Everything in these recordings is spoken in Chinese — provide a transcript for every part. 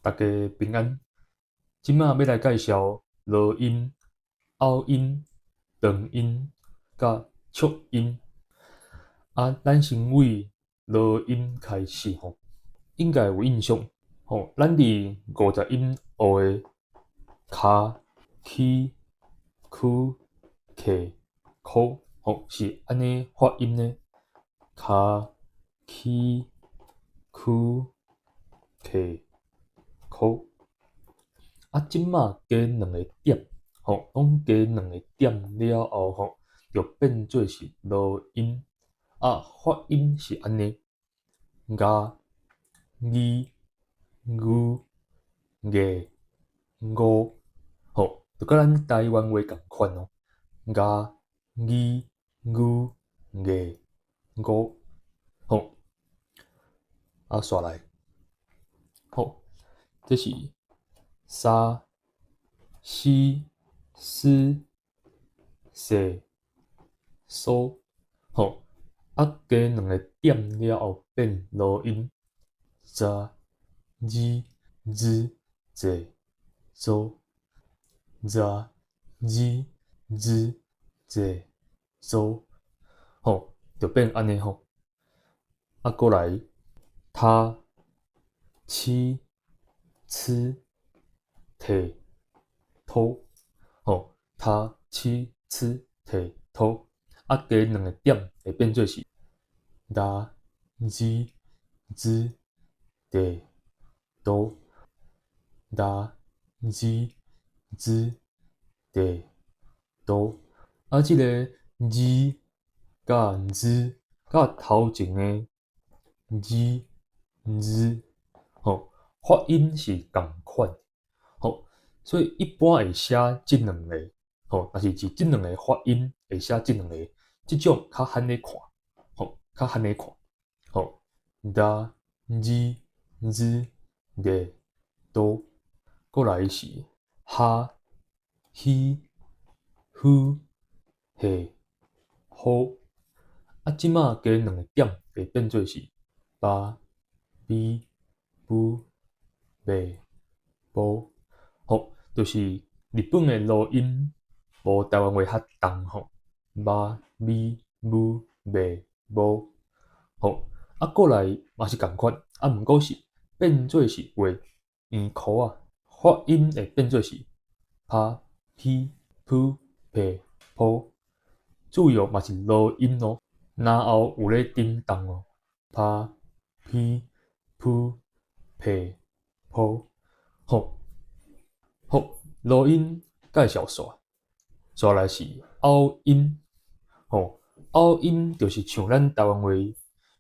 大家平安。今仔要来介绍落音、拗音、长音、甲促音。咱先为落音开始吼，应该有印象吼。咱伫50音学的卡、起、曲、克、口吼，是安尼发音呢？卡、起、曲、克、口。即马加两个点，吼，拢加两个点了后，吼，就变做是落音。发音是安尼，牙、字、牛、月、五，吼，就甲咱台湾话共款哦。牙、字、牛、月、五，吼，煞来，吼，这是三、四、四、四、苏，吼，加两个点了后变落音，十、二、字、这、周，十、二、字、这、周，吼，就变安尼吼。过来，他、七、吃、摕、偷，吼，他、七、吃、摕、偷，加两个点会变做是打、字、字、地、都，打、字、字、地、都。即个字甲字甲头前的字、字，吼，发音是共款，吼，所以一般会写即两个，吼，但是即两个发音会写即两个，即种较罕咧看，吼，较罕咧看，吼，打、字、字、地、都，过来是哈、希、呼、嘿、呼。即马加两个点会变做是巴、比、不、贝、波，吼，就是日本的录音无台湾话较重吼，巴、比、不、贝、波，吼，过来嘛是共款，毋过是变做是画圆箍啊，发音会变做是pa、pi、pu、pe、po，主要嘛是录音哦。然后有咧叮当哦，pa、pi、pu、pe、po，好，好，录音介绍煞，煞来是拗音，吼，拗音就是像咱台湾话，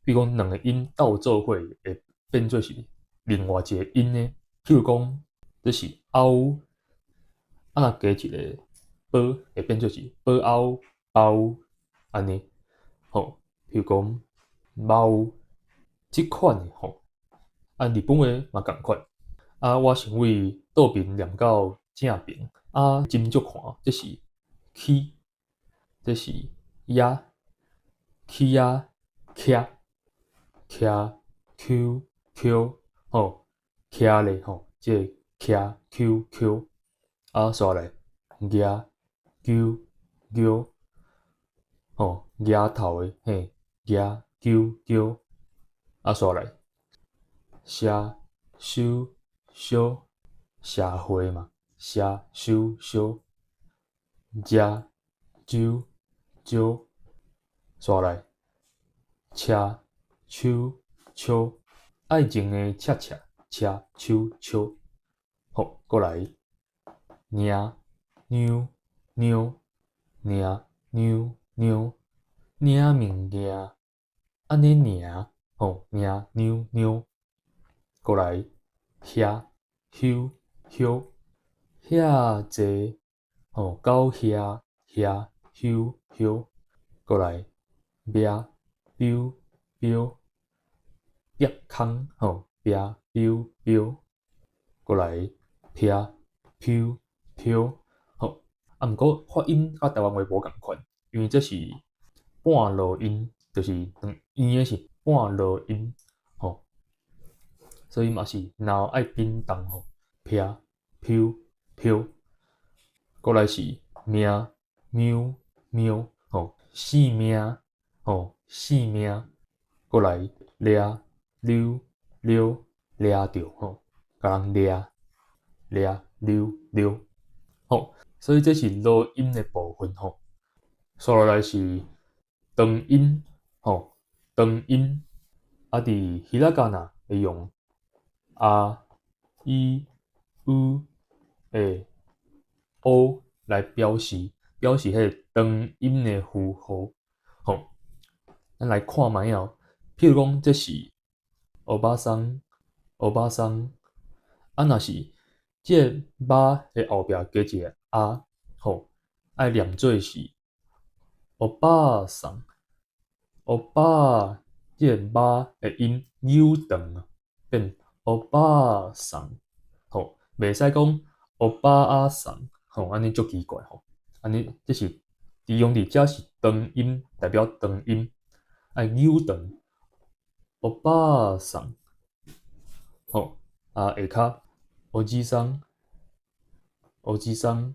比如讲两个音斗做伙会变做是另外一个音呢。譬如讲，这是拗，若加一个宝，会变做是宝拗包安尼，吼。譬如讲猫，即款的吼，日本话嘛共款。我先为倒面念到正面，斟酌看，这是起，这是呀，起呀，徛，徛 Q Q 吼，徛咧吼，这徛 Q Q，煞来牙 Q Q 吼，牙头的嘿，牙 Q Q，煞来社收小社会嘛，社收小食酒酒，煞来车手手，爱情的车车车手手，好，过来娘妞妞娘妞妞领物件，安尼领吼领妞妞，过来遐休休遐济吼到遐遐休休，过来庙标标壁空吼标标标，过来撇飘飘，吼。毋过发音甲台湾话无共款，因为这是半落音，就是圆的是半落音，吼。所以嘛是脑爱叮当吼，撇、飘、飘。过来是命、喵、喵吼，性命吼，性命。过来掠、溜、溜、掠着吼，甲人掠、掠、溜、溜。吼，所以这是录音的部分吼。接落来是长音吼，长音。伫希拉嘎那会用啊、伊、u、诶、o 来表示迄个长音的符号。吼，咱来看卖哦。譬如讲，这是欧巴桑，欧巴桑。若是这个巴的后壁加一个啊，吼，爱念做是欧巴桑，欧巴。这个巴的音 u 长啊，变欧巴桑。吼，袂使讲欧巴阿桑，吼，安尼足奇怪吼。安尼这是利用伫遮是长音，代表长音，爱 u 长，欧巴桑。吼，下骹欧吉桑，欧吉桑。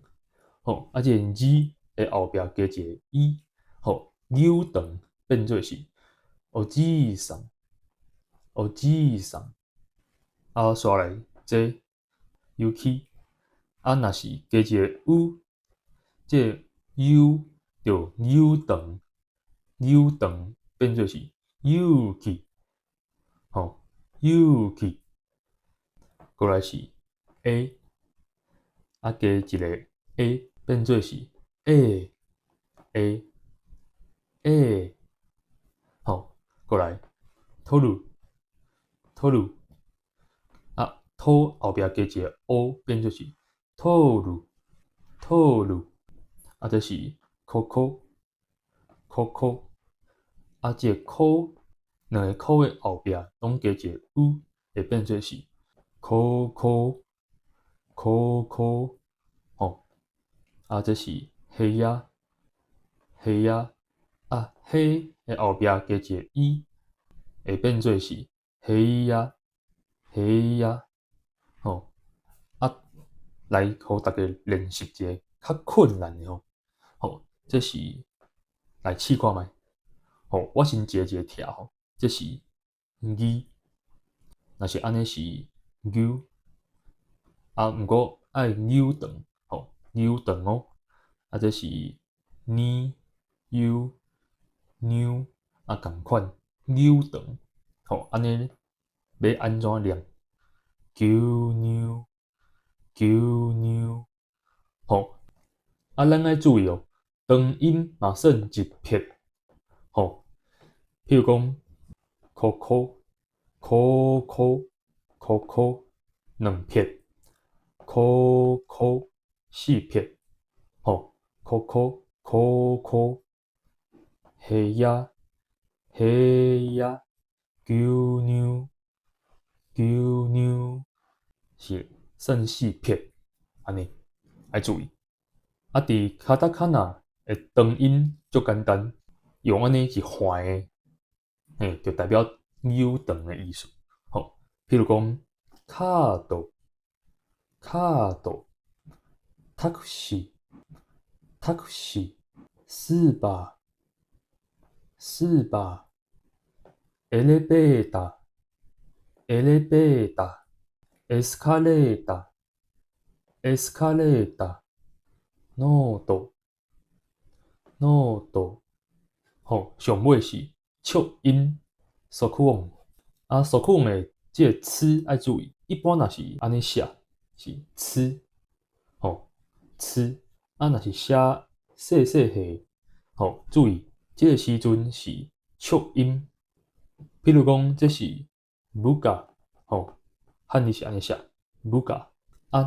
吼，这个 g 的后壁加一个 e， 吼 u 长变做是欧吉桑，欧吉桑。刷来这 yuki， 若是加一个 u， 这个 u 就 u 长 ，u 长变做是 yuki， 吼 yuki。过来是 a， 加一个 a 变做是 a a a， 吼，过来 toru toru。土后壁加一个 o 变做是 toru toru。这是 coco coco。这个 co 两个 co 的后壁拢加一个 u， 会变做是 coco coco。吼，这是黑呀黑呀。黑的后壁加一个 e， 会变做是黑呀黑呀。吼，来互大家练习一个较困难的吼。吼，这是来试看觅。吼，我先一个一个听吼。这是 gi， 若是安尼是 u， 毋过爱 u 长，吼 u 长哦。这是 ni u new， 共款 u 长。吼，安尼要安怎念？牛牛牛牛。吼，咱爱注意哦，长音嘛算一撇。吼，譬如讲 coco coco coco 两撇 coco 四撇。吼 coco coco 黑呀黑呀牛牛牛牛是算四撇。安尼爱注意。伫卡达卡纳的长音足简单，用安尼是缓的，就代表 u 长的意思。吼，譬如讲卡斗卡斗 taxi taxi 四把四把 elevator elevator escalator escalator note note。吼，上尾是促音 sokuon。sokuon 的这个词爱注意，一般若是安尼写是词，吼词。若是写细细个，吼注意，这个时阵是促音。譬如讲，这是 buga， 吼，汉字是安尼写 buga。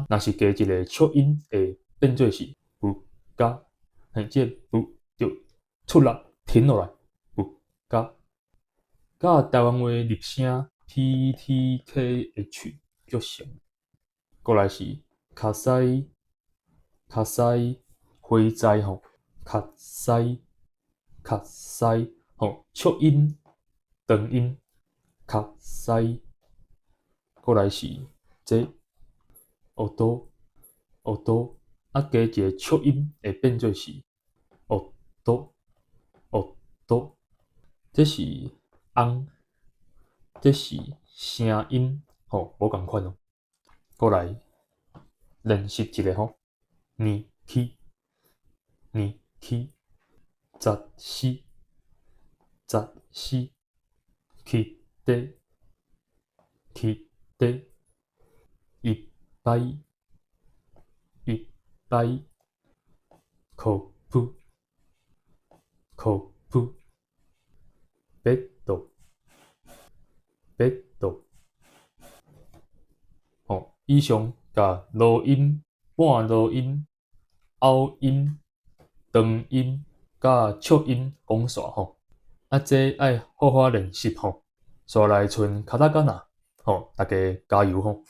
若是加一个促音，会变做是 buga。这 bu 就出力停落来 buga。甲台湾话立声 ptkh 足像。过来是卡西卡西灰灾吼，卡西卡西吼，促音长音卡西过来是这学多学多，啊加一个促音会变做是学多学多，这是昂，这是声音，吼，无共款哦。过来练习一个吼，年起年起，十四十四，起底起底，一百一百，靠谱靠谱，八度八度。吼，以上甲录音、半录音、拗音、长音甲促音讲煞吼，啊，这爱好好练习吼，煞来剩卡塔干呐，吼，大家加油吼！